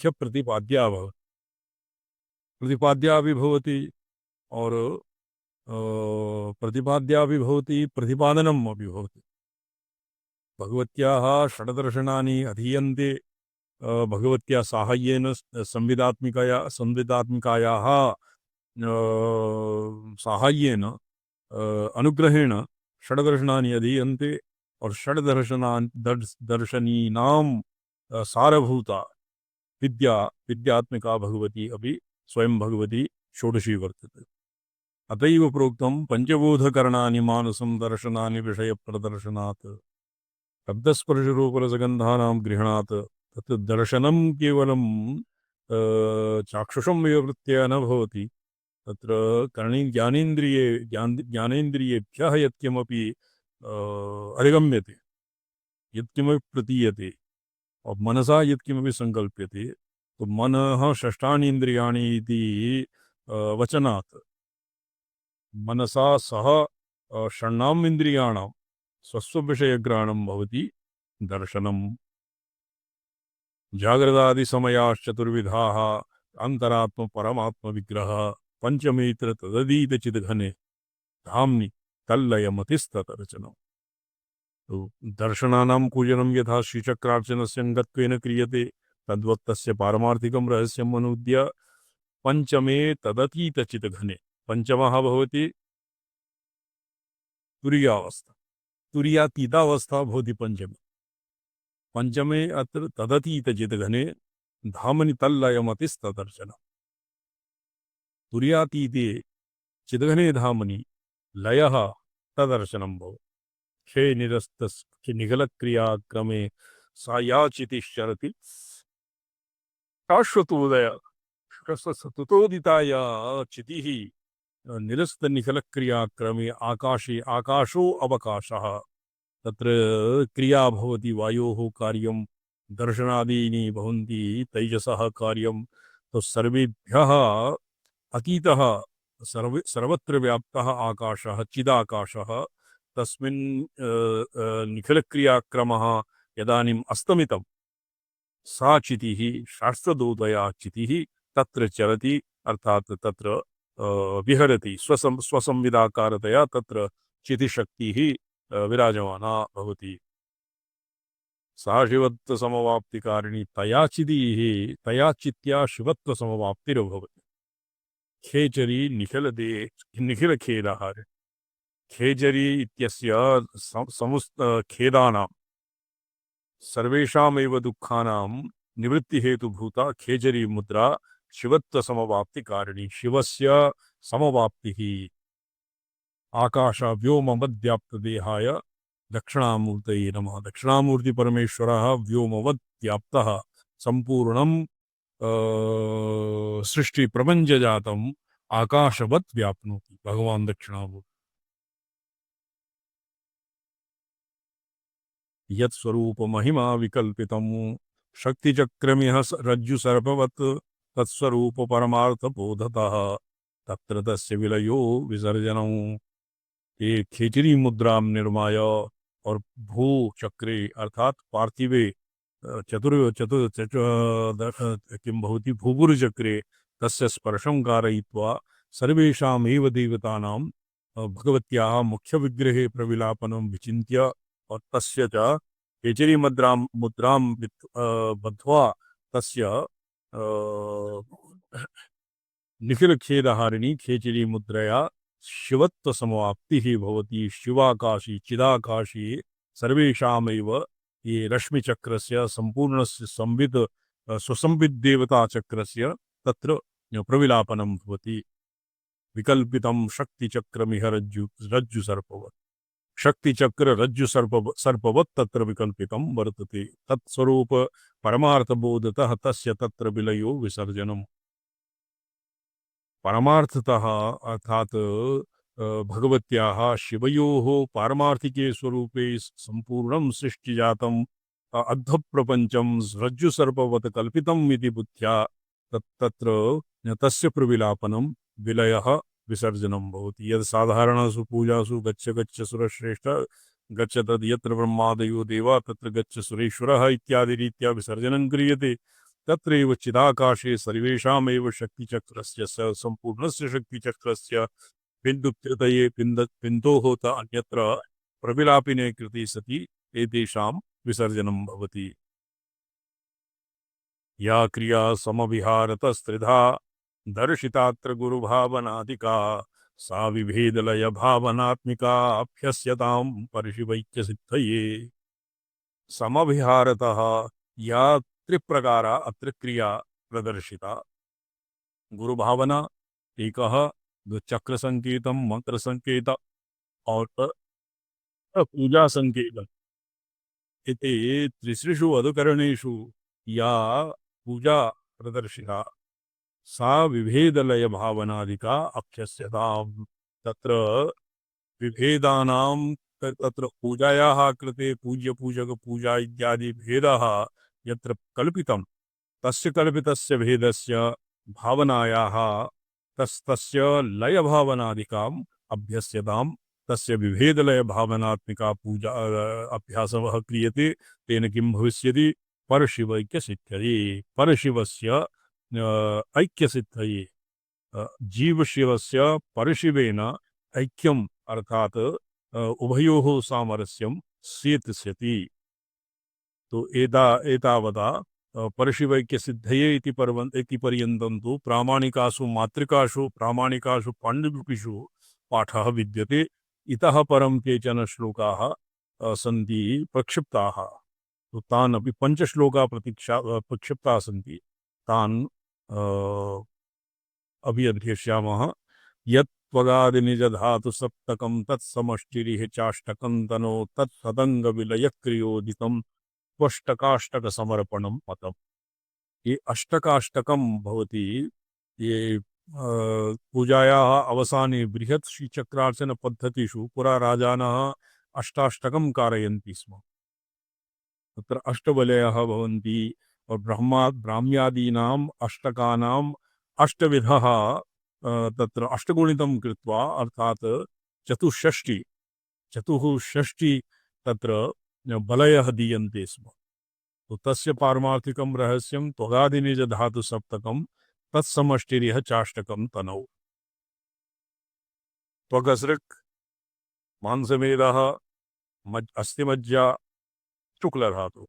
मुख्य प्रतिपाद्या भवति, प्रतिपाद्या भी भवति और प्रतिपाद्या भी भवति, प्रतिपादनम् अपि भवति। भगवत्याः षड्दर्शनानि अधीयन्ते भगवत्या साहाय्येन संविदात्मिकायाः साहाय्येन अनुग्रहेण षड्दर्शनानि अधीयन्ते और दर्शनीनां सारभूता विद्या विद्यात्मिका भगवती अपि स्वयं भगवती षोडशी वर्तते। अतएव प्रोक्तं पंचबोधकरणानि मानसं दर्शनानि विषयप्रदर्शनात् शब्दस्पर्शरूपरसगन्धानां गृह्णात् तत् दर्शनं केवलं चाक्षुषं विवृत्य न भवति। तत्र ज्ञानेन्द्रियेभ्यः यत्किमपि अधिगम्यते, यत्किमपि प्रतीयते और मनसा यत्किमपि संकल्प्यते, तो मनः षष्ठानि इन्द्रियाणि इति वचनात् मनसा सह षण्णाम् इन्द्रियाणां स्वस्वविषयग्रहणं भवति दर्शनम्। जागृतादिसमयाश्चतुर्विधाः अंतरात्म परमात्म विग्रह पंचमेत्र तदधीत चिदघने धाम्नि तल्लयमतिस्ततरचनम्। तो दर्शनानां पूजनं यथा श्रीचक्रार्चनस्य अंगत्वेन क्रियते तद्वत् तस्य पारमार्थिकं रहस्यम् अनुद्य पंचमे तदतीत चिदघने, पंचमः भवति तुरीयावस्था, तुरीयातीतावस्था भवति पंचमे, पंचमे अत्र तदतीत चिदघने धामनि तल्लयमतिस्ततरचनम्। तुरीयातीते चिदघने धामनि लयः तदर्शनं भवति। खे निरस्तस्य निखलक्रियाक्रमे सा या चितिश्चरति शाश्वतोदय ततोदिताया चितिः निरस्तनिखलक्रियाक्रमे आकाशे आकाशो अवकाशः। तत्र क्रिया भवति वायोः कार्यं, दर्शनादीनि भवन्ति तैजसः कार्यं। तो सर्वेभ्यः अतीतः सर्वत्र व्याप्तः आकाशः चिदाकाशः, तस्मिन् निखिलक्रियाक्रमः यदानीम् अस्तमितं सा चितिः शास्त्रदोदया चितिः तत्र चरति, अर्थात् तत्र विहरति, स्वसंविदाकारतया तत्र चितिशक्तिः विराजमाना भवति। सा शिवत्वसमवाप्तिकारिणी तया चितिः तया चित्या शिवत्वसमवाप्तिर्भवति। खेचरी निखिलखेदहार, खेचरी इत्यस्य खेदानां सर्वेषामेव दुःखानां निवृत्तिहेतुभूता खेचरी मुद्रा शिवत्वसमवाप्तिकारिणी। शिवस्य समवाप्तिः आकाशव्योमवद्व्याप्तदेहाय दक्षिणामूर्तये नमः। दक्षिणामूर्तिपरमेश्वरः व्योमवद्व्याप्तः सम्पूर्णं सृष्टिप्रपञ्चजातम् आकाशवत् व्याप्नोति भगवान् दक्षिणामूर्ति। यत्स्वरूपमहिमा विकल्पितं शक्तिचक्रमिह रज्जुसर्पवत् तत्स्वरूपपरमार्थबोधतः तत्र तस्य विलयो विसर्जनम्। ये खेचरी मुद्रां निर्माय और भू चक्रे अर्थात पार्थिवे किं भवति भूगुरुचक्रे तस्य स्पर्शं कारयित्वा सर्वेषामेव देवतानां भगवत्याः मुख्यविग्रहे प्रविलापनं विचिन्त्य और तस्य च खेचरी मुद्रां बद्ध्वा तस्य निखिलखेदहारिणी खेचरी मुद्रया शिवत्वसमवाप्तिः भवति। शिवाकाशी चिदाकाशी सर्वेषामेव ये रश्मिचक्रस्य सम्पूर्णस्य संविद स्वसंविद देवताचक्रस्य तत्र प्रविलापनं भवति। विकल्पितं शक्तिचक्रमिह रज्जुसर्पवत्, शक्तिचक्र रज्जुसर्पवत् तत्र विकल्पितं वर्तते। तत्स्वरूप परमार्थबोधतः तस्य तत्र विलयो विसर्जनम्। परमार्थतः अर्थात भगवत्याः शिवयोः पारमार्थिके स्वरूपे संपूर्णं सृष्टिजातम् अद्धप्रपञ्चं रज्जुसर्पवत् कल्पितम् इति बुद्ध्या तत्र तस्य प्रविलापनं विलयः विसर्जनं भवति। यद् साधारणसु पूजासु गच्छ गच्छ सुरश्रेष्ठ गच्छ तद् यत्र ब्रह्मादयो देवा तत्र गच्छ सुरेश्वरः इत्यादि रीत्या विसर्जनं क्रियते, तत्रैव चिदाकाशे सर्वेषामेव शक्तिचक्रस्य संपूर्णस्य शक्तिचक्रस्य बिन्दुत्रितये बिन्दोः त अन्यत्र प्रविलापिने कृते सति एतेषां विसर्जनं भवति। या क्रिया समविहारतस्त्रिधा दर्शितात्र गुरुभावनादिका सा विभेदलय भावनात्मिका अभ्यस्यतां परिशिवैक्यसिद्धये। समविहारतः या त्रिप्रकारा अत्र क्रिया प्रदर्शिता। गुरुभावना एकः, चक्र संकेतम, मंत्र संकेत और पूजा संकेत इति त्रिसृषु अधिकरणेषु या पूजा प्रदर्शिता सा विभेदलय भावनादिका अभ्यस्यताम्। तत्र विभेदानां तत्र पूजायाः कृते पूज्य पूजक पूजा इत्यादि भेदः यत्र कल्पितं तस्य कल्पितस्य भेदस्य भावनायाः तस्य लय भावनादिकाम् अभ्यस्यताम्। तस्य विभेदलय भावनात्मिका पूजा अभ्यासः क्रियते। तेन किं भविष्यति? परशिवैक्यसिद्धये। परशिवस्य ऐक्यसिद्धये। जीवशिवस्य परशिवेन ऐक्यम् अर्थात उभयोः सामरस्यं सिद्ध्यति। तो एतावता परशिवैक्यसिद्धये इति पर्यन्तं तु प्रामाणिकासु मातृकासु प्रामाणिकासु पाण्डुलिपिषु पाठः विद्यते। इतः परं केचन श्लोकाः सन्ति प्रक्षिप्ताः। तो तान् अपि पञ्चश्लोकाः प्रक्षिप्ताः सन्ति। तान् अभिअध्येष्यामः। यत् त्वगादिनिजधातु सप्तकं तत्समष्टिरिह चाष्टकं तनो तत्सदङ्गविलयक्रियोदितं त्वष्टकाष्टकसमर्पणं मतम्। ये अष्टकाष्टकं भवति। ये पूजायाः अवसाने बृहत् श्रीचक्रार्चन पद्धतिषु पुरा राजानः अष्टाष्टकं कारयन्ति स्म। तत्र अष्टवलयः भवन्ति और ब्राह्म्यादीनाम् अष्टकानाम् अष्टविधः तत्र अष्टगुणितं कृत्वा अर्थात् चतुष्षष्टि तत्र बलयः दीयन्ते स्म। तो तस्य पारमार्थिकं रहस्यं त्वगादिनिज धातु सप्तकं तत्समष्टिरिह चाष्टकं तनौ। त्वगसृक् मांसमेधः अस्थिमज्जा शुक्ल धातु।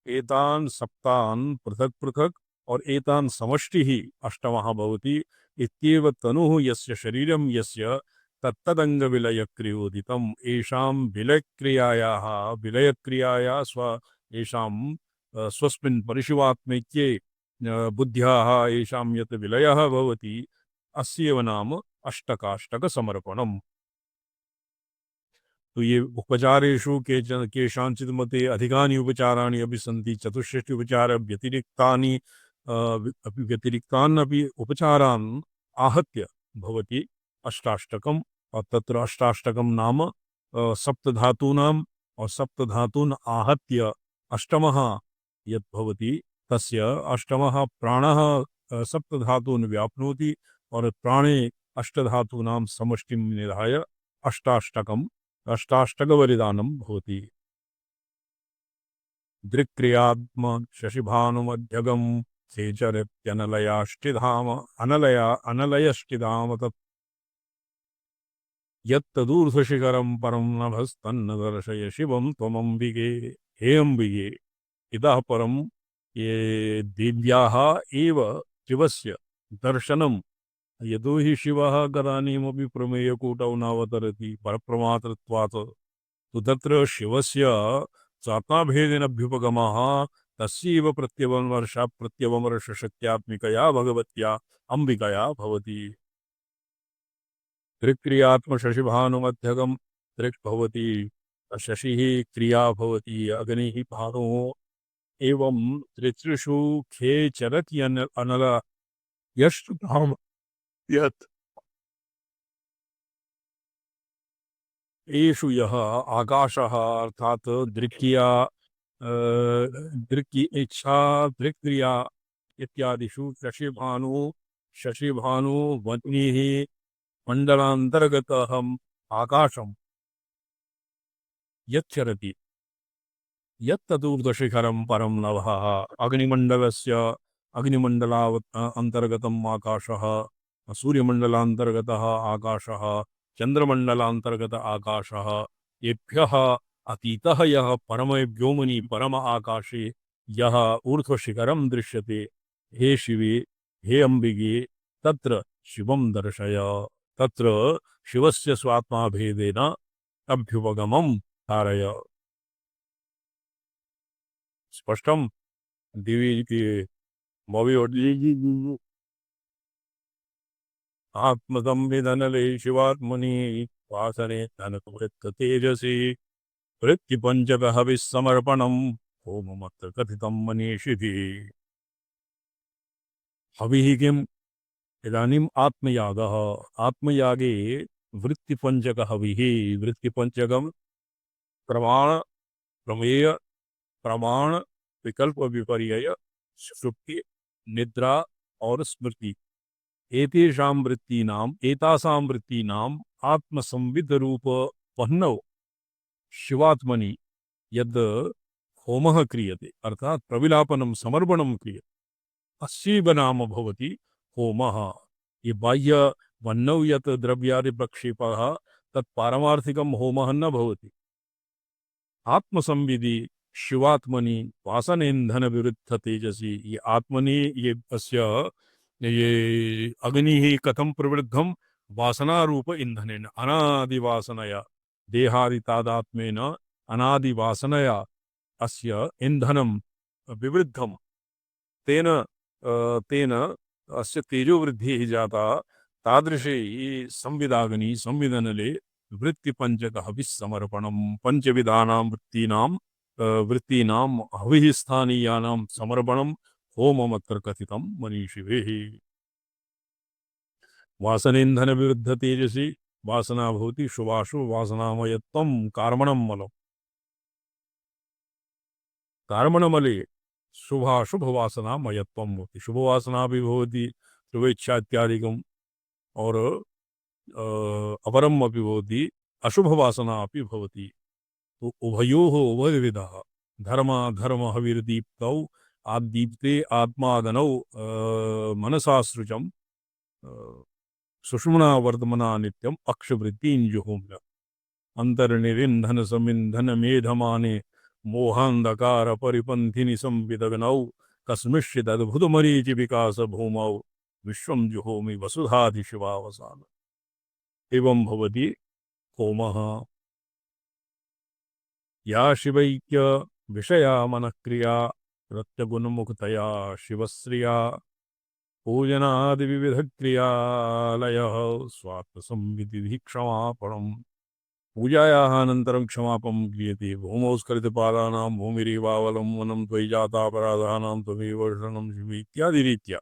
एतान् सप्तान् पृथक् पृथक् और एतान् समष्टिः अष्टमः भवति। इत्येव तनुः यस्य शरीरं यस्य तत्तदङ्गविलयक्रियोदितम्। येषां विलयक्रियाया येषां स्वस्मिन् परिशिवात्मैक्ये बुद्ध्याः येषां यत् विलयः भवति अस्येव नाम अष्टकाष्टकसमर्पणम्। तो ये उपचारेषु केषाञ्चित् मते अधिकानि उपचाराणि अपि सन्ति। चतुष्षष्टि उपचार व्यतिरिक्तानि व्यतिरिक्तान् अपि उपचारान् आहत्य भवति अष्टाष्टकम्। और तत्र अष्टाष्टकं नाम सप्तधातूनाम् और सप्तधातून् आहत्य अष्टमः यत् भवति तस्य अष्टमः प्राणः सप्तधातून् व्याप्नोति और प्राणे अष्टधातूनां समष्टिं निधाय अष्टाष्टकम् अष्टाष्टकबलिदानं भवति। दृक्क्रियात्म शशिभानुमध्यगं सेचरित्यनलयाष्टिधाम अनलयष्टिधाम तत् यत्तदूर्ध्वशिखरं परं नभस्तन्न दर्शय शिवं त्वमम्बिके। हे अम्बिके, इतः परं ये देव्याः एव शिवस्य दर्शनं। यतो हि शिवः कदानीमपि प्रमेयकूटौ नावतरति परप्रमातृत्वात्। तो तत्र शिवस्य स्वात्माभेदेनाभ्युपगमः तस्यैव प्रत्यवमर्शशक्त्यात्मिकया भगवत्या अम्बिकया भवति। त्रिक्रियात्मशशिभानुमध्यगं त्रिक् भवति, शशिः क्रिया भवति, अग्निः भानुः। एवं त्रिसृषु खे चरति अनल यष्टुधाम यत् एषु यः आकाशः अर्थात दृक्किया दृक्की इच्छा दृक्क्रिया इत्यादिषु शशिभानु वह्निः मंडलांतर्गतम् आकाशं यच्चरति यत्तदूर्ध्वशिखरं परं नभः। अग्निमण्डलस्य अग्निमण्डलावत् अन्तर्गतम् आकाशः, सूर्यमण्डलान्तर्गतः आकाशः, चन्द्रमण्डलान्तर्गत आकाशः, येभ्यः अतीतः यः परमे व्योमनि परम आकाशे यः ऊर्ध्वशिखरं दृश्यते, हे शिवे, हे अम्बिके, तत्र शिवं दर्शय। तत्र शिवस्य स्वात्माभेदेन अभ्युपगमं कारय। स्पष्टं दिवी की बॉबी जी आत्मसंविधनले शिवात्मनि वासने धनकृत तेजसी वृत्तिपञ्चकहविस्समर्पणं होममत्र कथितं मनीषिभिः। हविः किम्? इदानीम् आत्मयागः। आत्मयागे वृत्तिपञ्चकहविः। वृत्तिपञ्चकं प्रमाण, प्रमेय, प्रमाण, विकल्प विपर्यय, सुषुप्ति, निद्रा और स्मृति, एतासां वृत्तीनाम् आत्मसंविद रूप पह्नौ शिवात्मनि यद् होमः क्रियते, अर्थात प्रविलापनं समर्पणं क्रियते, अस्यैव नाम भवति होमः। ये बाह्य वह्नौ यत् द्रव्यादि प्रक्षेपः तत् पारमार्थिकं होमः न भवति। आत्मसंविदि शिवात्मनि वासनेन्धन विरुद्ध तेजसी, ये आत्मनि ये अस्य ये अग्नि कथम प्रवृद्धम वासना रूप इंधनेन अनादिवासनया देहादि तादात्म्येन अनादिवासनया अस्य इंधनम विवृद्धम तेन तेन अस्य तेजो वृद्धिः जाता। तादृशे संविदाग्नि संविदनले वृत्तिपञ्चक हविस्समर्पणं पंचविधानां वृत्तीनां हविः स्थानीयानां समर्पणं होममत्र कथितं मनीषिभिः। वासनेन्धन विरुद्ध तेजसी, वासना भवति शुभाशुभ वासनामयत्वं कार्मणं मलम्। कार्मणमले शुभाशुभ वासनामयत्वं भवति। शुभवासना भी भवति, शुभेच्छा इत्यादिकम्, और अपरम् अपि भवति, अशुभवासना अपि भवति। तो उभयोः उभयविधः धर्म हविर्दीप्तौ आदीप्ते आत्मादनौ मनसा सृजम् सुषुम्ना वर्धमना नित्यम अक्षवृत्तिं जुहोम्य अंतर्निरिंधन समिंधन मेधमाने मोहांधकार परिपंथिनि संविदग्नौ कस्मिश्चित् अद्भुतमरीचि विकास भूमौ विश्वं जुहोमि वसुधाधिशिवावसान। एवं भवति होमः। या शिवैक्य विषया मनक्रिया प्रत्यगुणमुखतया शिवश्रिया पूजनादि विविध क्रियालयः स्वात्मसंविधिः क्षमापणम्। पूजायाः अनन्तरं क्षमापणं क्रियते। भूमौस्खलितपादानां भूमिरेवावलम्बनं त्वयि जातापराधानां त्वमेव शरणं शिवे इत्यादि रीत्या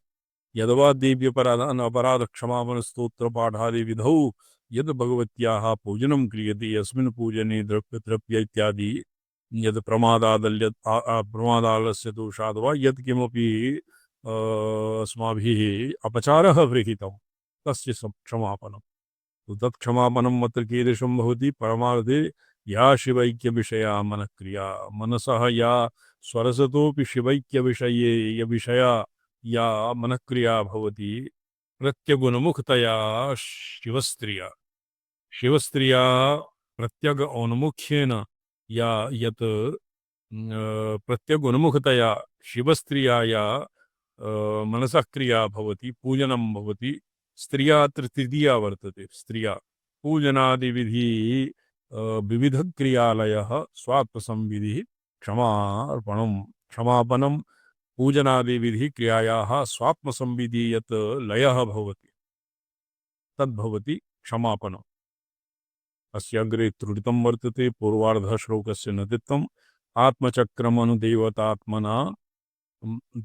यद्वा देव्यपराधान् अपराधक्षमापणस्तोत्रपाठादिविधौ यद् भगवत्याः पूजनं क्रियते, यस्मिन् पूजने द्रव्य इत्यादि यद् प्रमादालस्य दोषाद् वा यत्किमपि अस्माभिः अपचारः विहितं तस्य क्षमापणम्। तो तत्क्षमापणम् अत्र कीदृशं भवति? परमार्थे या शिवैक्यविषया मनक्रिया, मनसः या स्वरसतोऽपि शिवैक्यविषये विषया या मनक्रिया भवति, प्रत्यगुणमुखतया शिवस्त्रिया शिवस्त्रिया प्रत्यग उन्मुख्येन या यत् प्रत्यगुणमुखतया शिवस्त्रिया या मनसः क्रिया भवति, पूजनं भवति। स्त्रिया तृतीया वर्तते। स्त्रिया पूजनादिविधि विविध क्रियालयः स्वात्मसंविधिः क्षमार्पणं। क्षमापनं पूजनादिविधि क्रियायाः स्वात्मसंविधि यत् लयः भवति तद्भवति क्षमापनम्। अस्य अग्रे त्रुटितं वर्तते पूर्वार्धश्लोकस्य नदित्वम् आत्मचक्रमनुदेवतात्मना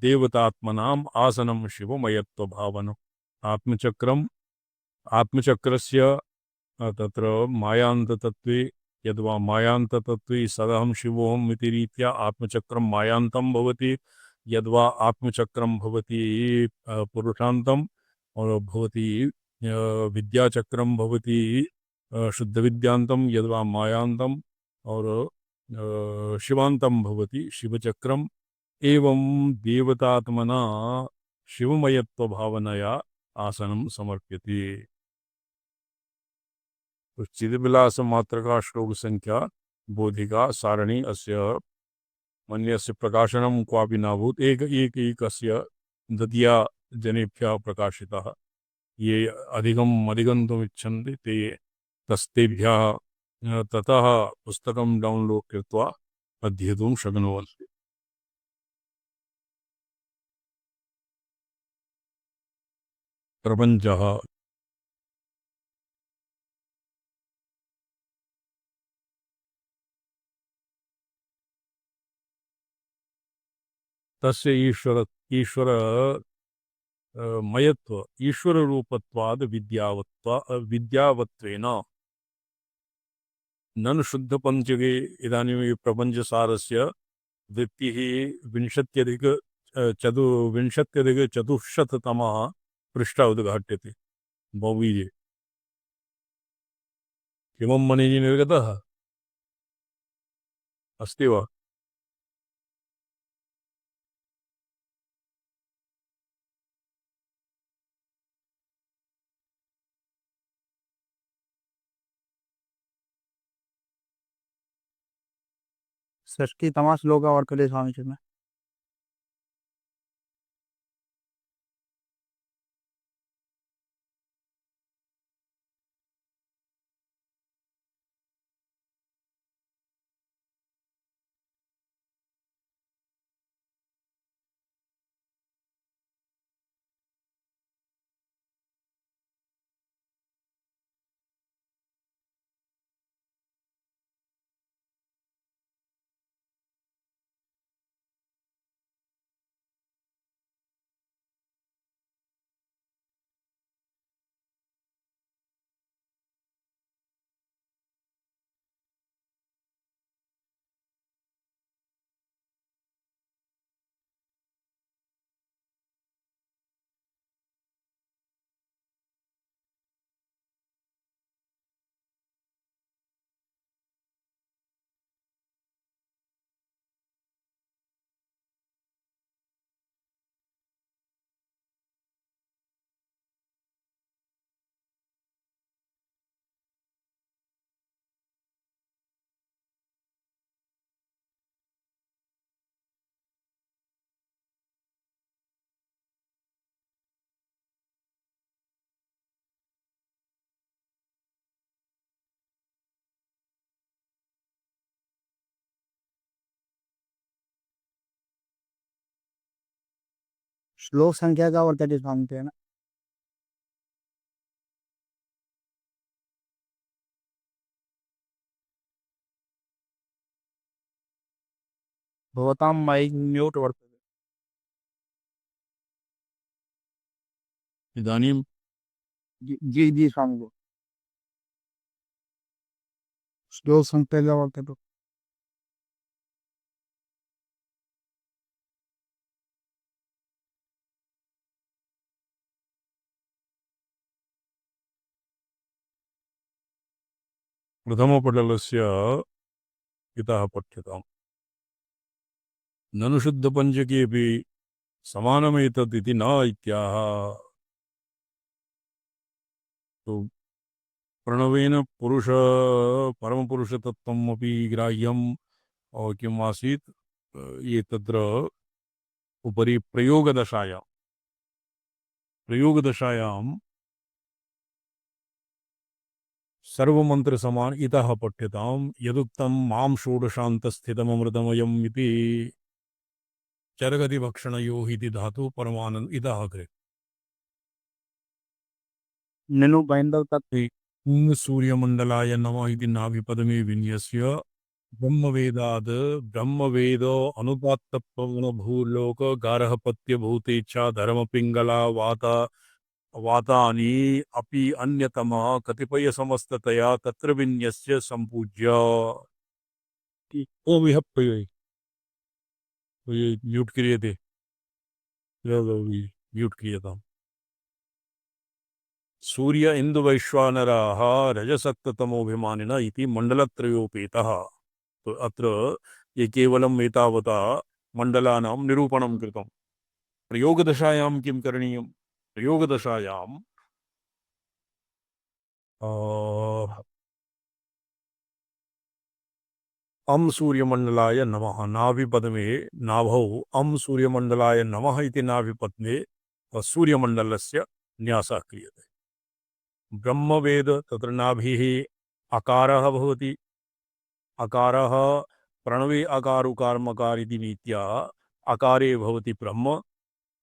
देवतात्मनाम् आसनं शिवमयत्वभावनम्। आत्मचक्रम् आत्मचक्रस्य तत्र मायान्ततत्त्वे यद्वा मायान्ततत्त्वे सदहं शिवोऽहम् इति रीत्या आत्मचक्रं मायान्तं भवति। यद्वा आत्मचक्रं भवति पुरुषान्तम् और भवति विद्याचक्रं भवति शुद्धविद्यान्तं। यद्वा मायान्तं और शिवान्तं भवति शिवचक्रम्। एवं देवतात्मना शिवमयत्व भावनया आसनं समर्प्यते। तो चिदविलास मात्र का श्लोक संख्या बोधिका सारणी अस्य मन्यस्य प्रकाशनम क्वापि नाभूत एक एक एक अस्य दतिया जनेभ्यः प्रकाशितः ये अधिकम अधिगन्तुम् इच्छन्ति ते तस्तेभ्यः ततः पुस्तकं डाउनलोड कृत्वा अध्येतुं शक्नुवन्ति। प्रपञ्चः तस्य ईश्वर मयत्व ईश्वर रूपत्वाद विद्यावत्वेन नन शुद्ध पंचके इदानीं प्रपञ्चसारस्य वृत्तिः विंशत्यधिक चतुर्विंशत्यधिकचतुश्शततमः पृष्ठ उद्घाट्यते भौवीजे किमं मणिः निर्गतः अस्ति वा? षष्ठी तमा श्लोक और कले स्वामी जी में श्लोक संख्या का और कले स्वामी जी है ना। भवतां माइक म्यूट वर्तते। इदानीं जी जी स्वामी जी श्लोक संख्या का वर्तते। प्रथमपटलस्य इतः पठ्यताम्। ननु शुद्धपञ्चकेऽपि समानमेतदिति न इत्याह। तो प्रणवेन पुरुष परमपुरुषतत्त्वमपि ग्राह्यम् और किम् आसीत् ये तत्र उपरि प्रयोगदशायां सर्वमंत्र समान इतः पठ्यताम् यदुक्तं मां षोडशान्तस्थितममृतमयम् इति चरगतिभक्षणयोः इति धातु परमानंद इतः अग्रे ननु बैंदव तत् सूर्यमंडलाय नमः इति नाभिपदमे विन्यस्य ब्रह्मवेदाद ब्रह्मवेद अनुपात्तत्वं भूलोक गार्हपत्य भूतेच्छा धर्मपिंगला वातानि अपि अन्यतमः कतिपय समस्ततया तत्र विन्यस्य संपूज्य ओ विहप्पय म्यूट क्रियते म्यूट क्रियताम् सूर्य इंदु वैश्वानराः रजसक्ततमोभिमानिनः इति मंडलत्रयोपेतः। तो अत्र ये केवलम् एतावता मण्डलानां निरूपणं कृतं। प्रयोगदशायां किं करणीयं? प्रयोगदशायां अं सूर्यमण्डलाय नमः नाभिपद्मे नाभौ अं सूर्यमण्डलाय नमः इति नाभिपद्मे सूर्यमण्डलस्य न्यासः क्रियते। ब्रह्मवेद तत्र नाभिः अकारः भवति। अकारः प्रणवे अकार उकार मकार इति रीत्या अकारे भवति ब्रह्म।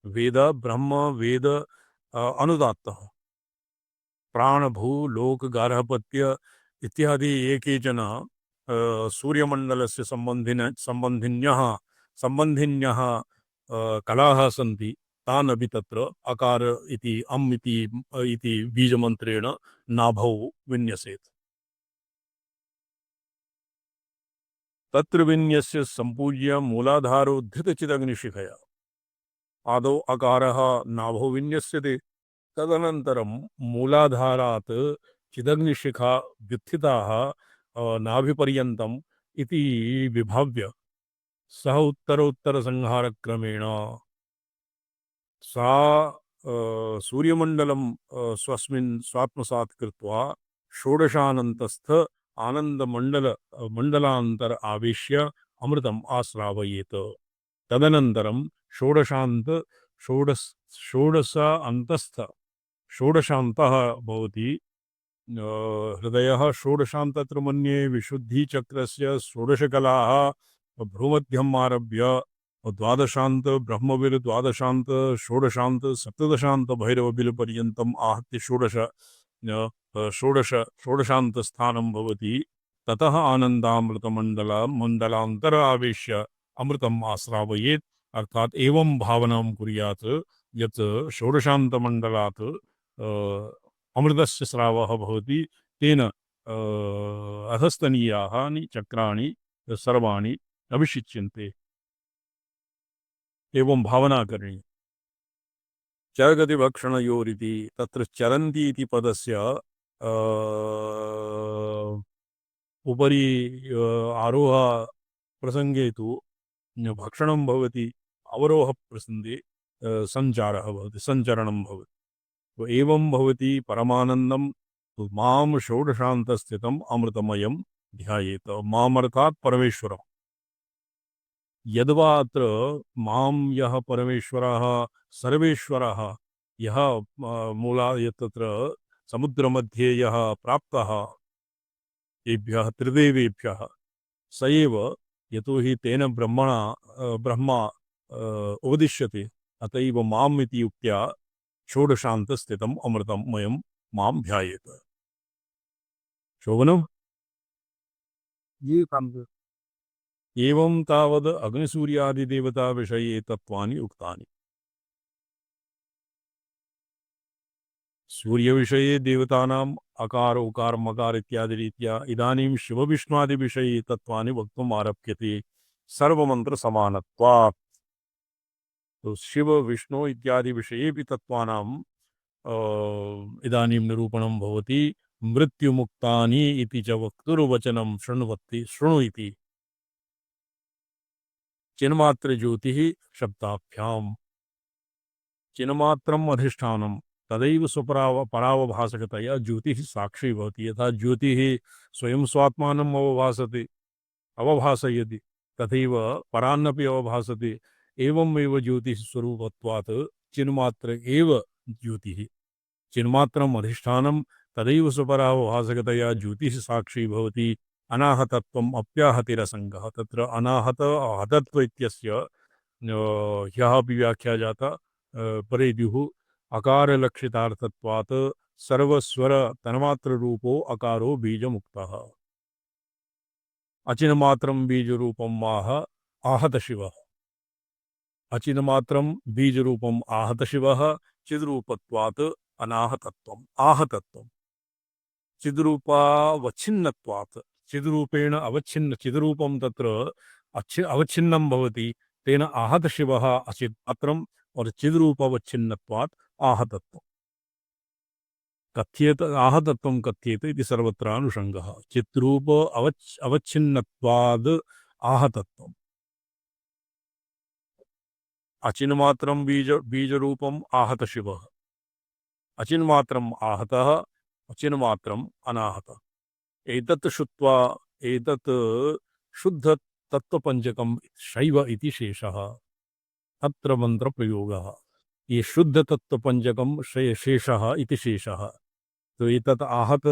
वेद ब्रह्म वेद अनुदात्तः। प्राण भू लोक गार्हपत्य इत्यादि ये केचन सूर्यमण्डलस्य सम्बन्धिन्यः कलाः सन्ति तान् अपि तत्र अकार इति अम् इति बीजमन्त्रेण नाभौ विन्यसेत्। तत्र विन्यस्य सम्पूज्य मूलाधारोद्धृतचिदग्निशिखया आदौ अकारः नाभौ विन्यस्यते। तदनन्तरं मूलाधारात् चिदग्निशिखा व्युत्थिताः नाभिपर्यन्तम् इति विभाव्य सः उत्तरोत्तरसंहारक्रमेण सा सूर्यमण्डलं स्वस्मिन् स्वात्मसात् कृत्वा षोडशानन्तस्थ मण्डलान्तर आवेश्य अमृतम् आश्रावयेत्। तदनन्तरं षोडश अन्तस्थ षोडशान्तः भवति। हृदयः षोडशान्त तत्र मन्ये विशुद्धिचक्रस्य षोडशकलाः भ्रूमध्यम् आरभ्य द्वादशान्त ब्रह्मविल द्वादशान्त षोडशान्त सप्तदशान्त भैरवबिलपर्यन्तम् आहत्य षोडशान्तस्थानं भवति। ततः मण्डलान्तर आवेश्य अमृतम् आश्रावयेत्। अर्थात् एवं भावनां कुर्यात् यत् षोडशान्तमण्डलात् अमृतस्य स्रावः भवति। तेन अधस्तनीयानि चक्राणि सर्वाणि अभिषिच्यन्ते। एवं भावना करणीया। चरगतिभक्षणयोरिति तत्र चरन्ति इति पदस्य उपरि आरोह प्रसंगे तु भक्षणं भवति, अवरोह प्रसंगे सञ्चारः भवति, सञ्चरणं भवति। तो एवं भवति परमानन्दं मां षोडशान्तस्थितम् अमृतमयं ध्यायेत। माम् अर्थात् परमेश्वरम्। यद्वा अत्र मां यः परमेश्वरः सर्वेश्वरः यः मूला यत्र समुद्रमध्ये यः प्राप्तः एभ्यः त्रिदेवेभ्यः स एव यतोहि तेन ब्रह्मा उपदिश्यते अतएव माम् इति उक्त्या षोडशान्तस्थितम् अमृतमयं मां ध्यायेत। शोभनम्। जी समझो। एवं तावद् अग्निसूर्यादिदेवता विषये तत्त्वानि उक्तानि। सूर्यविषये देवतानाम् अकार उकार मकार इत्यादि रीत्या इदानीं शिवविष्णुआदिविषये तत्त्वानि वक्तुम् आरभ्यते सर्वमन्त्र समानत्वात्। तो शिव विष्णु इत्यादि विषयेपि तत्त्वानां इदानीं निरूपणं भवति। मृत्युमुक्तानि इति च वक्तुर्वचनं शृणु इति चिन्मात्र ज्योतिः शब्दाभ्याम्। चिन्मात्रम् अधिष्ठानं तदैव परावभासकतया ज्योतिः साक्षी भवति। यथा ज्योतिः स्वयं स्वात्मानम् अवभासयति तथैव परान्नपि अवभासते। एवमेव ज्योतिः स्वरूपत्वात् चिन्मात्र एव ज्योतिः। चिन्मात्रम् अधिष्ठानं तदैव स्वपरावभासकतया ज्योतिः साक्षी भवति। अनाहतत्वम् अप्याहतिरसङ्गः। तत्र अनाहत आहतत्व इत्यस्य ह्यः अपि व्याख्या जाता परेद्युः अकारलक्षितार्थत्वात् सर्वस्वर तन्मात्र रूपो अकारो बीजमुक्तः। अचिन्मात्रं बीजरूपम् आहतशिवः। अचिन्मात्रं बीजरूपम् आहतशिवः चिद्रूपत्वात् अनाहतत्वम् आहतत्वम् चिद्रूपावच्छिन्नत्वात्। चिद्रूपेण अवच्छिन्न चिद्रूपं तत्र अवच्छिन्नं भवति। तेन आहतशिवः अचिन्मात्रम् और चिद्रूपावच्छिन्नत्वात् आहतत्वम् कथ्येत। आहतत्वं कथ्येत इति सर्वत्र अनुषङ्गः। चिद्रूप अवच्छिन्नत्वाद् आहतत्वम् अचिन्मात्रं बीजरूपम् आहत शिवः, अचिन्मात्रम् आहतः, अचिन्मात्रम् अनाहतः। एतत् श्रुत्वा एतत् शुद्ध तत्वपंचकं शैव इति शेषः। अत्र मंत्रप्रयोगः। ये शुद्ध तत्वपंचकं शेषः इति शेषः। तो एतत् आहत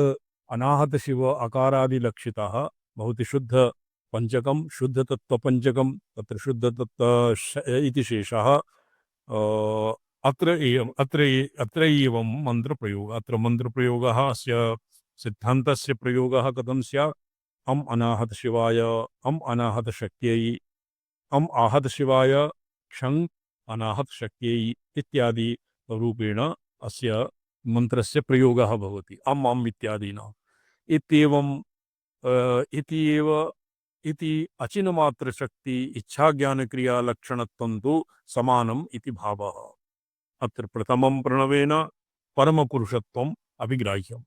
अनाहत शिव अकारादि लक्षितः भवति शुद्ध पंचकं, शुद्ध तत्वपंचकं, तत्र शुद्ध तत्व इति शेषः। अत्र एवं मंत्रप्रयोग, अत्र मंत्रप्रयोगः अस्य सिद्धान्तस्य प्रयोगः कथं स्यात्? अम अनाहत शिवाय, अम अनाहत शक्त्यै, अम आहत शिवाय, क्षं अनाहत शक्त्यै इत्यादि रूपेण अस्य मंत्रस्य प्रयोगः भवति। अम इत्यादिना इत्येवं इति एव इति अचिन्मात्र शक्ति इच्छा ज्ञान क्रिया लक्षणत्वं तु समानम् इति भावः। अत्र प्रथमं प्रणवेन परमपुरुषत्वम् अभिग्राह्यम्।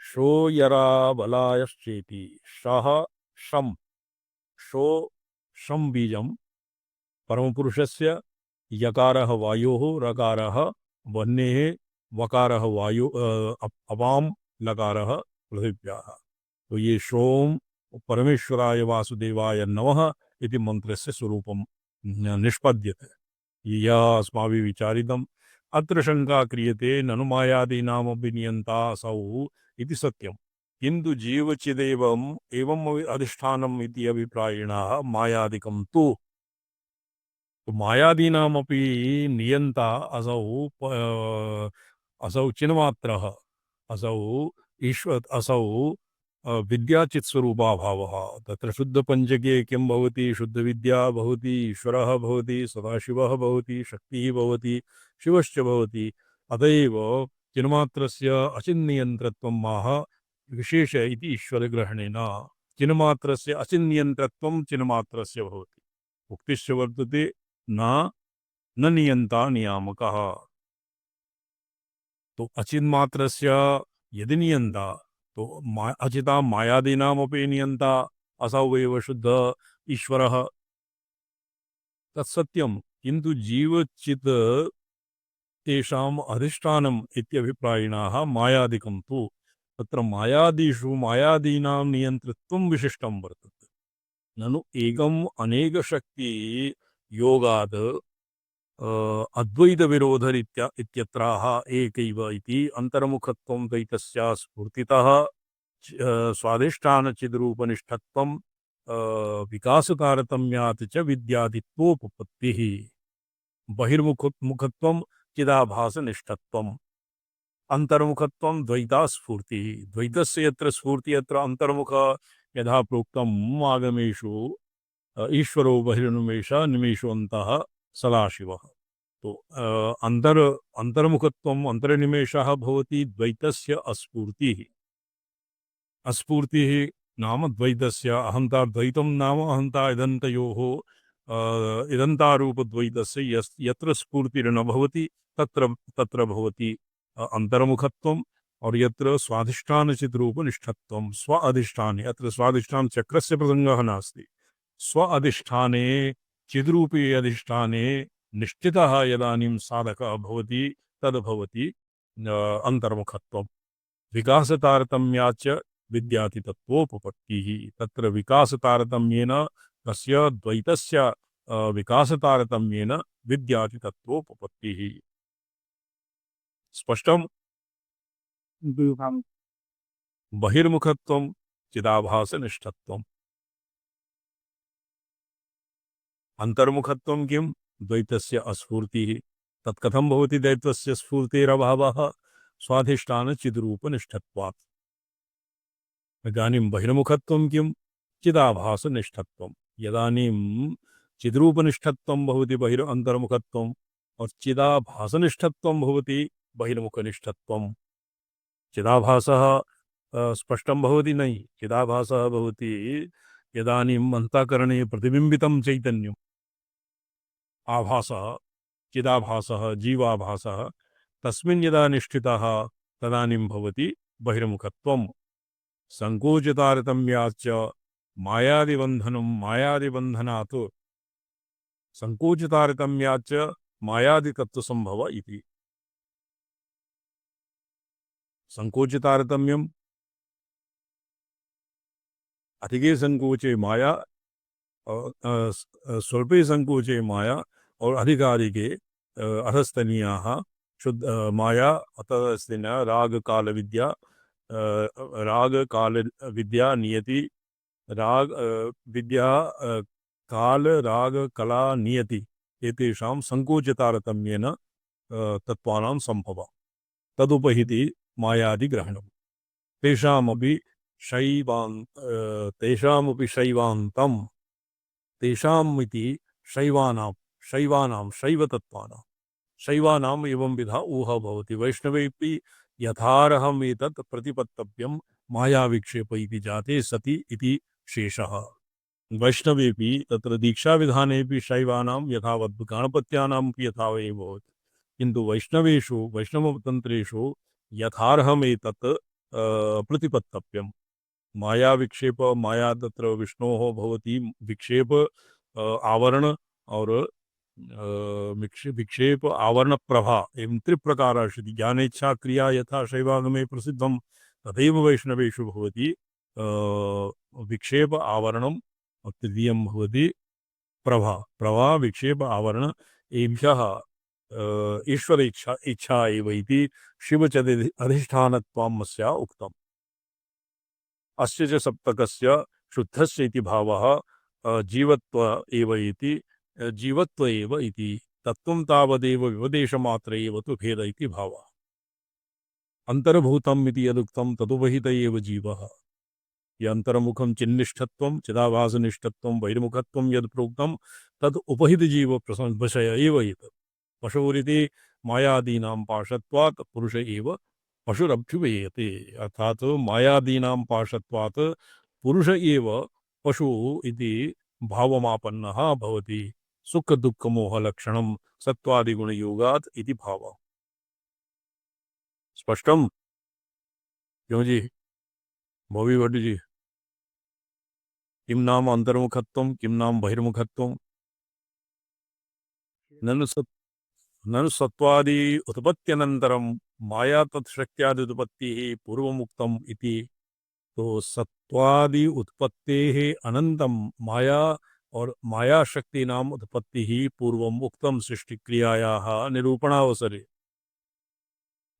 शो यरा बलायश्चेति शः शम, शो शम बीजम परमपुरुषस्य, यकारः वायोः, रकारः वह्नेः, वकारः वायु अपाम, लकारः पृथिव्याः। तो ये शोम परमेश्वराय वासुदेवाय नमः इति मंत्रस्य स्वरूपं निष्पद्यते। यः अस्माभिः विचारितम्। अत्र शंका क्रियते ननु मायादीनामपि नियन्ता असौ इति सत्यम्, किन्तु जीवचिदेवम् एवम् अधिष्ठानम् इति अभिप्रायिणः मायादिकं तु। तो मायादीनामपि नियन्ता असौ असौ चिन्मात्रः, असौ ईश्वर, असौ विद्याचित् स्वरूपाभावः। तत्र शुद्ध पंचके किं भवति? शुद्ध विद्या भवति, ईश्वरः भवति, सदाशिवः भवति, शक्तिः भवति, शिवश्च भवति। अतएव चिन्मात्रस्य अचिन्नियन्त्रत्वम् आह विशेष इति ईश्वरग्रहणेन। चिन्मात्रस्य अचिन्नियन्त्रत्वं चिन्मात्रस्य भवति। उक्तिश्च वर्तते न न नियन्ता नियामकः। तो अचिन्मात्रस्य यदि नियन्ता तो अचिता मायादीनामपि नियन्ता असौ एव शुद्ध ईश्वरः। तत्सत्यं, किन्तु जीवचित् तेषाम् अधिष्ठानम् इत्यभिप्रायिणाः मायादिकं तु। तत्र मायादिषु मायादीनां नियन्तृत्वं विशिष्टं वर्तते। ननु एकम् अनेकशक्ति योगात् अद्वैत विरोधरीत्या इत्यत्राह एकैव इति अंतर्मुखत्वं द्वैतस्य स्फूर्तितः स्वादिष्ठान चिद्रूपनिष्ठत्वं विकासतारतम्यात् च विद्यादित्वोपपत्तिः। बहिर्मुखत्वं चिदाभासनिष्ठत्वम्, अंतर्मुखत्वं द्वैता स्फूर्तिः। द्वैतस्य यत्र स्फूर्तिः यत्र अंतर्मुख, यथा प्रोक्तम् आगमेषु ईश्वरो बहिर्निमेष निमेषो अन्तः सदाशिवः। तो अंतर्मुखत्वम् अंतर्निमेषः भवति द्वैतस्य अस्फूर्तिः। अस्फूर्तिः नाम द्वैतस्य अहंता, द्वैतं नाम अहंता इदन्तयोः इदन्तारूपद्वैतस्य यत्र स्फूर्तिर्न भवति तत्र तत्र भवति अंतर्मुखत्वम्। और यत्र स्वाधिष्ठानचिद्रूपनिष्ठत्वं, स्व अधिष्ठाने, अत्र स्वाधिष्ठान चक्रस्य प्रसंगः नास्ति। स्व अधिष्ठाने चिद्रूपे अधिष्ठाने निश्चितः यदानीं साधकः भवति तद्भवति अंतर्मुखत्वम्। विकासतारतम्याच्च विद्याति तत्त्वोपपत्तिः। तत्र विकासतारतम्येन तस्य द्वैतस्य विकासतारतम्येन विद्याति तत्त्वोपपत्तिः। स्पष्टम्? बहिर्मुखत्वं चिदाभासनिष्ठत्वम्, अंतर्मुखत्वं किं? द्वैतस्य अस्फूर्तिः। तत्कथं भवति द्वैतस्य स्फूर्तेरभावः? स्वाधिष्ठान चिद्रूपनिष्ठत्वात्। इदानीं बहिर्मुखत्वं किं? चिदाभासनिष्ठत्वम्। यदानीं चिद्रूपनिष्ठत्वं भवति बहिर् अंतर्मुखत्वम्, और चिदाभासनिष्ठत्वं भवति बहिर्मुखनिष्ठत्वम्। चिदाभासः स्पष्टं भवति नहि। चिदाभासः भवति यदानीम् अन्तःकरणे प्रतिबिम्बितं चैतन्यम्, आभासः, चिदाभासः, जीवाभासः, तस्मिन् यदा निष्ठितः तदानीं भवति बहिर्मुखत्वम्। संकोचतारतम्याच्च मायादिबन्धनं मायादिबन्धनात् संकोचितारतम्याच्च मायादितत्त्वसम्भव इति। संकोचितारतम्यम् अधिके संकोचे माया स्वल्पे संकोचे माया और अधिकारिके अधस्तनीयाः शुद्ध माया अतः अस्ति न राग काल विद्या राग काल विद्या नियति राग विद्या काल राग कला नियति एतेषां संकोचितारतम्येन तत्त्वानां सम्भवः तदुपहिति मायादिग्रहणम् तेषामपि शैवान्तं तेषाम् इति शैवतत्त्वानां शैवानाम् एवं विधा ऊहा भवति वैष्णवेपि यथार्हम् एतत् प्रतिपत्तव्यं मायाविक्षेप इति जाते सति इति शेषः वैष्णवेपि तत्र दीक्षाविधानेपि शैवानां यथावत् गणपत्यानामपि यथा एव भवति किन्तु वैष्णवेषु वैष्णवतन्त्रेषु यथार्हम् एतत् प्रतिपत्तव्यं माया विक्षेप माया तत्र विष्णोः भवति विक्षेप आवरण और विक्षेप आवरण प्रभा एवं त्रिप्रकार ज्ञानेच्छा क्रिया यथा शैवागमे प्रसिद्धं तथैव वैष्णवेषु भवति विक्षेप आवरणं तृतीयं भवति प्रभा प्रभा विक्षेप आवरण एभ्यः ईश्वर इच्छा एव इति शिवचद अधिष्ठानत्वम् अस्या उक्तम् अस्य च सप्तकस्य शुद्धस्य इति भावः जीवत्व एव इति जीवत्व एव इति तत्त्वं तावदेव विवदेशमात्र एव तु भेद इति भावः अन्तर्भूतम् इति यदुक्तं तदुपहित एव जीवः यन्तर्मुखं चिन्निष्ठत्वं चिदाभासनिष्ठत्वं बहिर्मुखत्वं यद् प्रोक्तं तद् उपहित जीव विषय एव एतत् पशुरिति मायादीनां पाशत्वात् पुरुष एव पशुरभ्युपेयते अर्थात मायादीनां पाशत्वात् पुरुष एव पशु इति भावमापन्नः भवति सुख दुःख मोह लक्षणं सत्वादिगुण योगात् इति भावः स्पष्टम क्यों जी भोवी भट्ट जी किं नाम अंतर्मुखत्वं किं नाम बहिर्मुखत्वं ननु सत्वादि उत्पत्त्यनन्तरं माया तत्शक्त्यादि उत्पत्तिः पूर्वमुक्तम् इति तो सत्वादि उत्पत्तेः अनंतम माया और माया शक्ति नाम उत्पत्ति ही पूर्वम उक्तम सृष्टि क्रियायाः निरूपणावसरे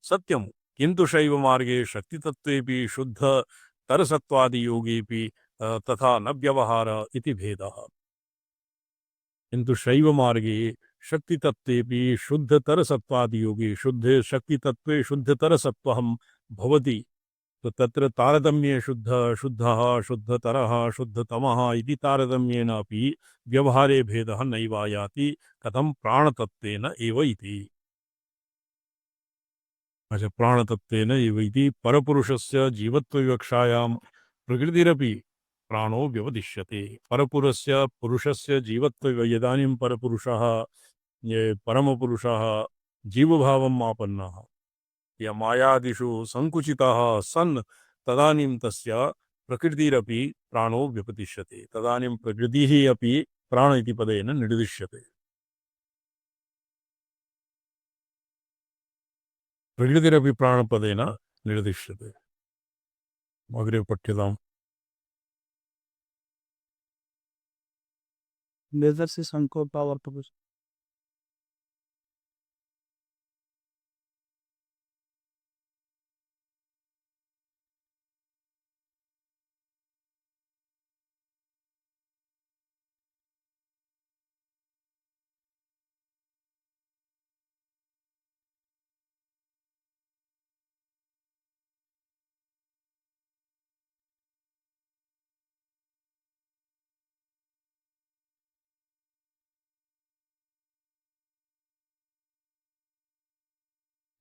सत्यम किंतु शैव मार्गे शक्ति तत्वेपि शुद्ध तरसत्वादि योगेपि तथा न व्यवहार इति भेदः किंतु शैव मार्गे शक्ति तत्वेपि शुद्ध तरसत्वादि योगे शुद्ध शक्ति तत्वे शुद्ध तरसत्वहं भवति तो तत्र तारतम्ये शुद्ध शुद्धः शुद्धतरः शुद्धतमः इति तारतम्येनापि व्यवहारे भेदः नैवायाति कथं प्राणतत्वेन एव इति अच्छा प्राणतत्वेन एव इति परपुरुषस्य जीवत्वविवक्षायां प्रकृतिरपि प्राणो व्यवदिश्यते परपुरुषस्य पुरुषस्य जीवत्व यदानीं परपुरुषः ये परमपुरुषः जीवभावम् आपन्नः या मायादिषु संकुचितः सन् तदानीं तस्य प्रकृतिरपि प्राणो व्यपतिष्यते तदानीं प्रकृतिः अपि प्राण इति पदेन निर्दिश्यते प्रकृतिरपि प्राणपदेन निर्दिश्यते अग्रे पठ्यताम् लेजर से संकोच पावर तो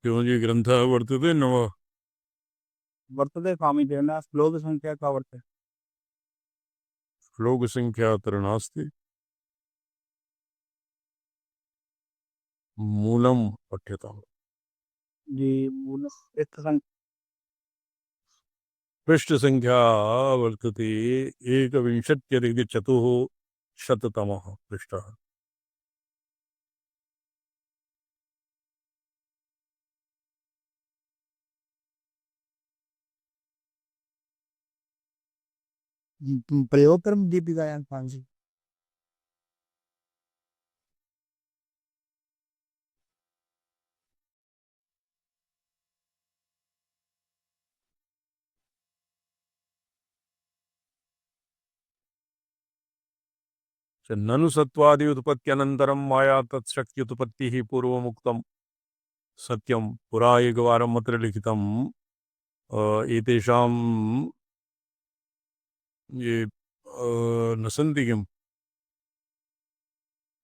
क्यों जी ग्रन्थः वर्तते न वा वर्तते स्वामी देवना श्लोक संख्या का वर्तते श्लोकसङ्ख्या अत्र नास्ति मूलं पठ्यताम् जी मूल एक पृष्ठसङ्ख्या वर्तते 1विंशत्यधिकचतुःशततमः पृष्ठः। प्रयोग कर्म दीपिकायां फांसी। ननु सत्वादि उत्पत्त्यनन्तरं माया तत्शक्त्युत्पत्तिः पूर्वमुक्तं सत्यं पुरा एकवारम् अत्र लिखितं एतेषां ये न सन्ति किं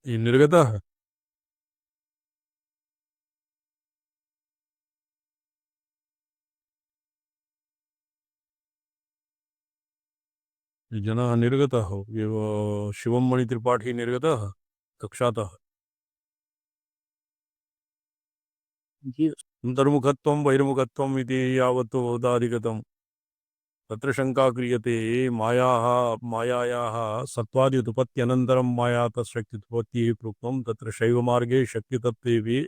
ये निर्गतः ये जनाः निर्गतः ये शिवं मणित्रिपाठी निर्गतः कक्षातः जी अन्तर्मुखत्वं बहिर्मुखत्वम् इति यावत् उदादिगतं तत्र शङ्का क्रियते मायायाः सत्त्वादि उत्पत्त्यनन्तरं माया तत्शक्त्युत्पत्तिः प्रोक्तं तत्र शैवमार्गे शक्तितत्त्वेऽपि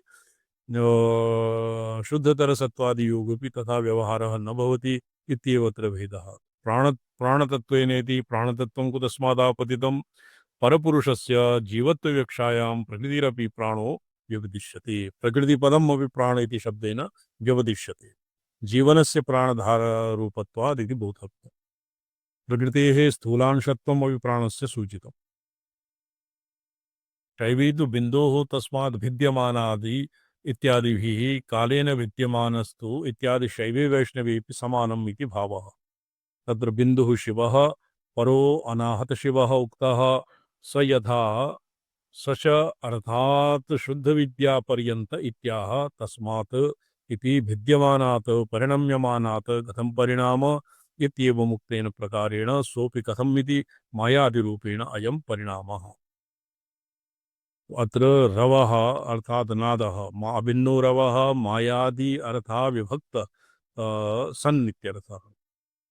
शुद्धतरसत्त्वादियोगोऽपि तथा व्यवहारः न भवति इत्येव अत्र भेदः। प्राणतत्त्वेनेति प्राणतत्त्वं कुतस्मादापतितं परपुरुषस्य जीवत्वविवक्षायां प्रकृतिरपि प्राणो व्यवदिश्यते। प्रकृतिपदम् अपि प्राण इति शब्देन व्यवदिश्यते। जीवनस्य प्राणधाररूपत्वात् इति बोधत्वम्। प्रकृतेः स्थूलांशत्वम् अपि प्राणस्य सूचितम्। शैवी तु बिन्दोः तस्मात् भिद्यमानादि इत्यादिभिः कालेन विद्यमानस्तु इत्यादि शैवे वैष्णवेऽपि समानम् इति भावः। तत्र बिन्दुः शिवः परो अनाहतशिवः उक्तः स यथा स च अर्थात् शुद्धविद्यापर्यन्त इत्याह तस्मात् इति भिद्यमानात् परिणम्यमानात् कथं परिणाम इत्येवमुक्तेन प्रकारेण सोऽपि कथम् इति मायादिरूपेण अयं परिणामः। अत्र रवः अर्थात् नादः अभिन्नो रवः मायादि अर्था विभक्त सन् इत्यर्थः।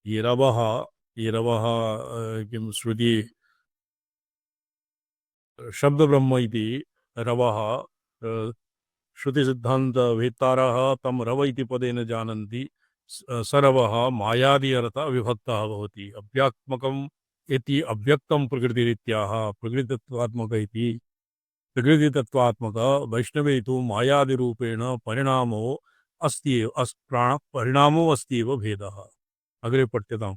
ये रवः किं श्रुति शब्दब्रह्म इति रवः श्रुतिसिद्धान्तवेत्तारः तं रव इति पदेन जानन्ति। स रवः मायादि अर्थ अविभक्तः भवति। अव्यात्मकम् इति अव्यक्तं प्रकृतिरित्याह प्रकृतितत्त्वात्मक इति प्रकृतितत्त्वात्मक वैष्णवे तु मायादिरूपेण परिणामो अस्ति परिणामो अस्ति एव भेदः। अग्रे पठ्यताम्।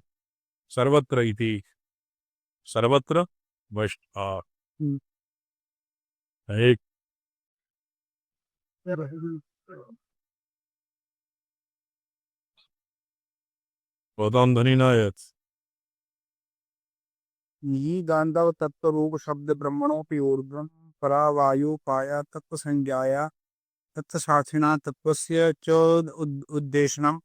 सर्वत्र इति सर्वत्र वैष्णव एक भवतां ध्वनिः न आयाति। ये गांधव तत्व रूप शब्द ब्रह्मणोऽपि ऊर्ध्वं परा वायु पाया तत्व संज्ञाया तत्साक्षिणा तत्वस्य च उद्देशनम्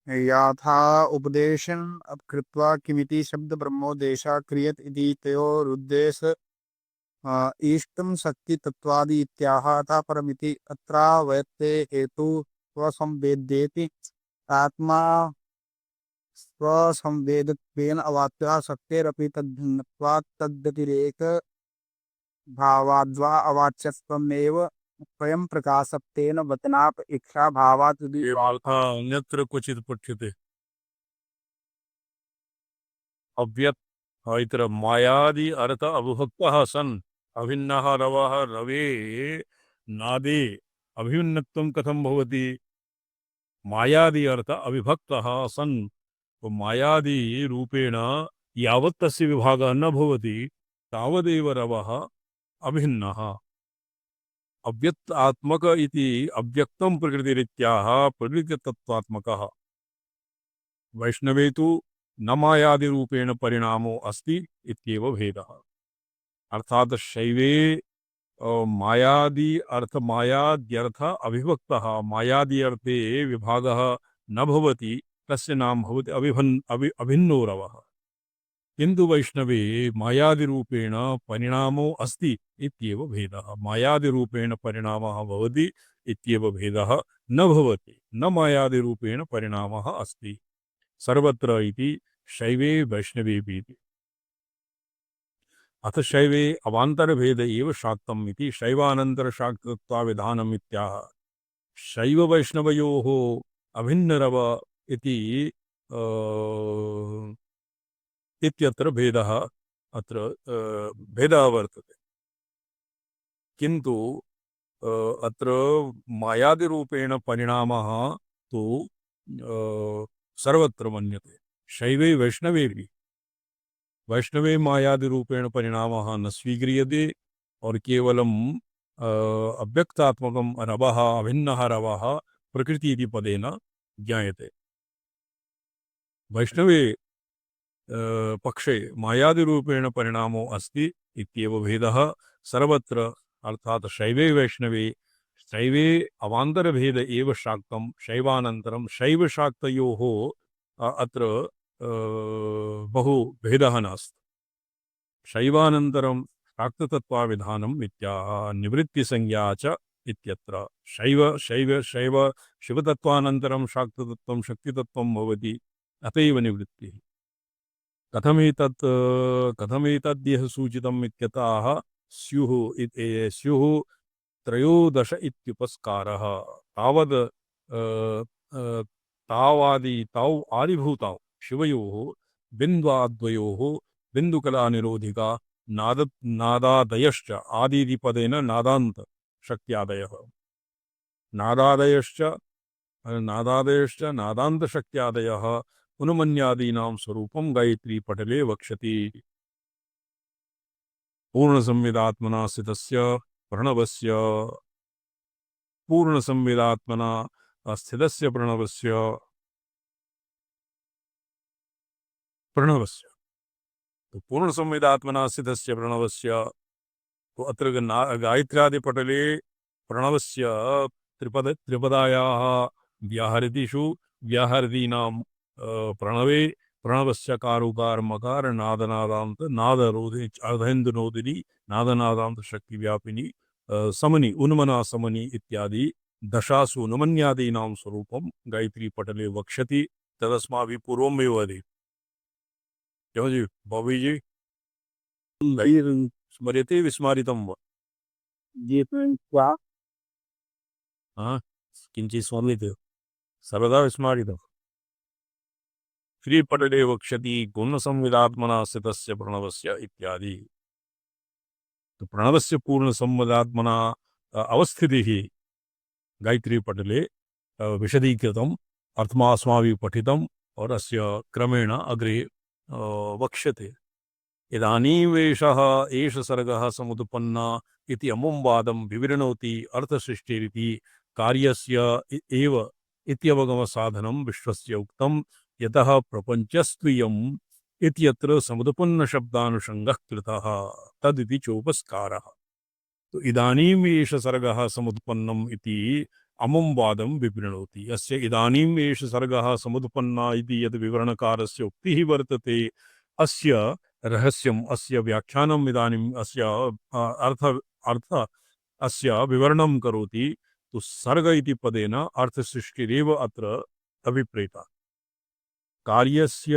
याथा उपदेशन् कृत्वा किमिति शब्द ब्रह्मोदेशः क्रियत इति तयोरुद्देश इष्टं शक्ति तत्वादि इत्याह अतः परमिति अत्रावयते हेतु स्वसंवेद्येति आत्मा स्वसंवेदत्वेन अवात्या शक्तेरपि तद्भिन्नत्वात् तद्व्यतिरेक भावाद्वा अवाच्यत्वमेव स्वयं प्रकाशत्वेन वचनात् इच्छा भावात् ये वार्ता अन्यत्र क्वचित् पठ्यते। अव्यक्त इतर मायादि अर्थ अविभक्तः सन् अभिन्नः रवः रवे नादे अभिन्नत्वं कथं भवति? मायादि अर्थ अविभक्तः सन् मायादि रूपेण यावत् तस्य विभागः न भवति तावदेव रवः अभिन्नः। अव्यक्त आत्मक इति अव्यक्तं प्रकृतिरित्याह प्रकृतितत्त्वात्मकः। वैष्णवे तु न मायादिरूपेण परिणामो अस्ति इत्येव भेदः। अर्थात शैवे मायादि अर्थ मायाद्यर्थ अविभक्तः मायादि अर्थे विभागः न भवति तस्य नाम भवति अभिन्नो रवः। किन्तु वैष्णवे मायादिरूपेण परिणामो अस्ति इत्येव भेदः। मायादिरूपेण परिणामः भवति इत्येव भेदः न भवति न मायादिरूपेण परिणामः अस्ति। सर्वत्र इति शैवे वैष्णवेऽपि इति। अथ शैवे अवान्तरभेद एव शाक्तम् इति शैवानन्तरशाक्तत्वाविधानम् इत्याह। शैव वैष्णवयोः अभिन्नरव इति इत्यत्र भेदः अत्र भेदः वर्तते। किन्तु अत्र मायादिरूपेण परिणामः तु सर्वत्र मन्यते। शैवे वैष्णवेऽपि वैष्णवे मायादिरूपेण परिणामः न स्वीक्रियते और केवलम् अव्यक्तात्मकं रवः अभिन्नः रवः प्रकृति इति पदेन ज्ञायते। वैष्णवे पक्षे मायादिरूपेण परिणामो अस्ति इत्येव भेदः सर्वत्र, अर्थात शैवे वैष्णवे शैवे अवान्तरभेद एव शाक्तं शैवानन्तरं शैवशाक्तयोः अत्र बहु भेदः नास्ति। शैवानन्तरं शाक्ततत्त्वाविधानम् इत्याह निवृत्तिसंज्ञा च इत्यत्र। शैव शिवतत्त्वानन्तरं शाक्ततत्त्वं शक्तितत्त्वं भवति, अतैव निवृत्तिः। कथमेतद्यः सूचितम् इत्यतः स्युः त्रयोदश इत्युपस्कारः। तावद् तौ आदिभूतौ शिवयोः बिन्द्वाद्वयोः बिन्दुकलानिरोधिका नादादयश्च आदिपदेन नादान्त शक्त्यादयः नादादयश्च नादान्तशक्त्यादयः उन्मन्यादीनां स्वरूपं गायत्री पटले वक्षति। पूर्णसंविदात्मना स्थितस्य प्रणवस्य पूर्णसंविदात्मना स्थितस्य प्रणवस्य तो पूर्णसंविदात्मना स्थितस्य प्रणवस्य तो अत्र गायत्र्यादिपटले प्रणवस्य त्रिपदायाः व्याहृतिषु व्याहृतीनां प्रणवे प्रणवस्य कारुकार मकार नादनादांत नादरोधि अर्धेन्दुनोदिनी नादनादांत शक्ति व्यापिनी समनि उन्मना समनि इत्यादि दशासु उन्मन्यादीनां स्वरूपं गायत्री पटले वक्ष्यति। तदस्माभिः पूर्वमेव अधि क्यों जी बॉबी जी स्मर्यते विस्मारितं वा? ये क्या हाँ किञ्चित् स्मर्यते सर्वदा विस्मारितम्। श्रीपटले वक्ष्यति पूर्णसंविदात्मना स्थितस्य प्रणवस्य इत्यादि। तो प्रणवस्य पूर्णसंविदात्मना अवस्थितिः गायत्री पटले विशदीकृतम् अर्थमास्माभिः पठितम् और अस्य क्रमेण अग्रे वक्ष्यते। इदानीमेषः एष सर्गः समुत्पन्ना इति अमुं वादं विवृणोति अर्थसृष्टिरिति कार्यस्य एव इत्यवगमसाधनं विश्वस्य उक्तं यतः प्रपञ्चस्त्वियम् इत्यत्र समुत्पन्नशब्दानुषङ्गः कृतः तदिति चोपस्कारः। तो इदानीम् एष सर्गः समुत्पन्नम् इति अमुं वादं विवृणोति। अस्य इदानीम् एष सर्गः समुत्पन्ना इति यद् विवरणकारस्य उक्तिः वर्तते अस्य रहस्यम् अस्य व्याख्यानम् इदानीम् अस्य अर्थ अस्य विवरणं करोति। तो सर्ग इति पदेन अर्थसृष्टिरेव अत्र अभिप्रेता। कार्यस्य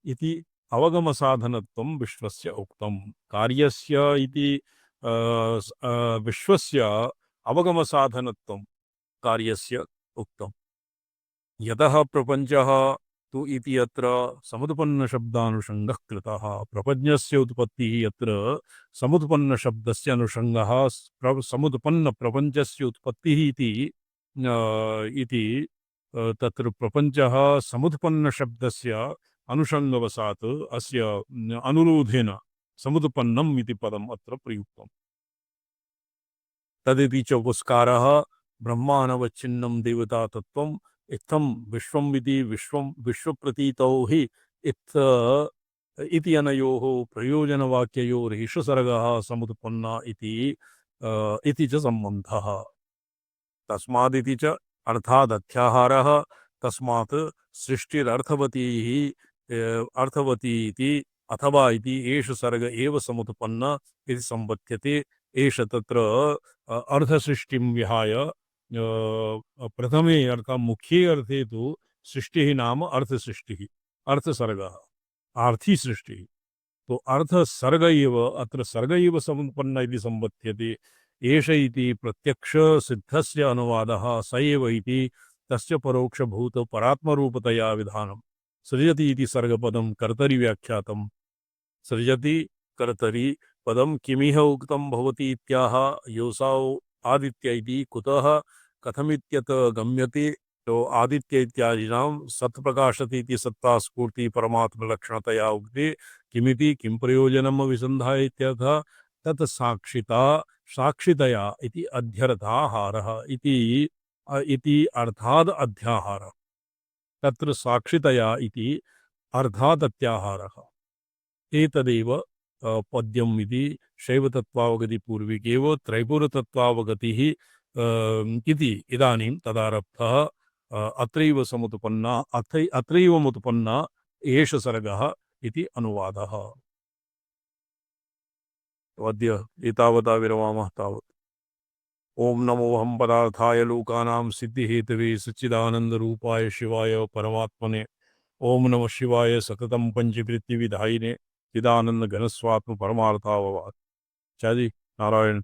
इति अवगमसाधनत्वं विश्वस्य उक्तं। कार्यस्य इति विश्वस्य अवगमसाधनत्वं कार्यस्य उक्तं। यतः प्रपञ्चः तु इति अत्र समुत्पन्नशब्दानुषङ्गः कृतः। प्रपञ्चस्य उत्पत्तिः अत्र समुत्पन्नशब्दस्य अनुषङ्गः समुत्पन्नप्रपञ्चस्य उत्पत्तिः इति तत्र प्रपञ्चः समुत्पन्नशब्दस्य अनुषङ्गवशात् अस्य अनुरोधेन समुत्पन्नम् इति पदम् अत्र प्रयुक्तम्। तदिति च उपस्कारः ब्रह्मानवच्छिन्नं देवता तत्त्वम् इत्थं विश्वम् इति विश्वप्रतीतौ हि इति अनयोः प्रयोजनवाक्ययोरेष सर्गः समुत्पन्ना इति च सम्बन्धः। तस्मादिति च अर्थादध्याहारः तस्मात् सृष्टिरर्थवती इति अथवा इति एष सर्ग एव समुत्पन्न इति सम्बध्यते। एष तत्र अर्थसृष्टिं विहाय प्रथमे अर्थात् मुख्ये अर्थे तु सृष्टिः नाम अर्थसृष्टिः। अर्थसर्गः आर्थी सृष्टिः तो अर्थ सर्ग एव अत्र सर्ग एव समुत्पन्न इति संबध्यते एष इति प्रत्यक्ष सिद्धस्य अनुवादः स एव इति तस्य परोक्षभूत परात्मरूपतया विधानं सृजति इति सर्गपदं कर्तरि व्याख्यातं सृजति कर्तरि पदं किमिह उक्तं भवति इत्याह योऽसौ आदित्य इति कुतः कथमित्यत गम्यते तो आदित्य इत्यादीनां सत्प्रकाशति इति सत्तास्फूर्ति परमात्मलक्षणतया उक्ते किमिति किं प्रयोजनम् अभिसन्धाय इत्यर्थः तत् साक्षिता साक्षितया इति अध्यर्थाहारः इति अर्थाद् अध्याहारः तत्र साक्षितया इति अर्थात् अत्याहारः एतदेव पद्यम् इति शैवतत्त्वावगतिपूर्विकेव त्रैपुरतत्त्वावगतिः इति इदानीं तदारब्धः अत्रैव समुत्पन्ना अत्रैव मुत्पन्ना एष सर्गः इति अनुवादः अद्य एतावता विरमामः तावत् ओम नमोऽहं पदार्थाय लोकानां सिद्धिहेतवे सच्चिदानन्दरूपाय शिवाय परमात्मने ओम नमः शिवाय सततं पंचकृत्य विधायिने चिदानंद घनस्वात्म परमार्थाववाद चादी नारायण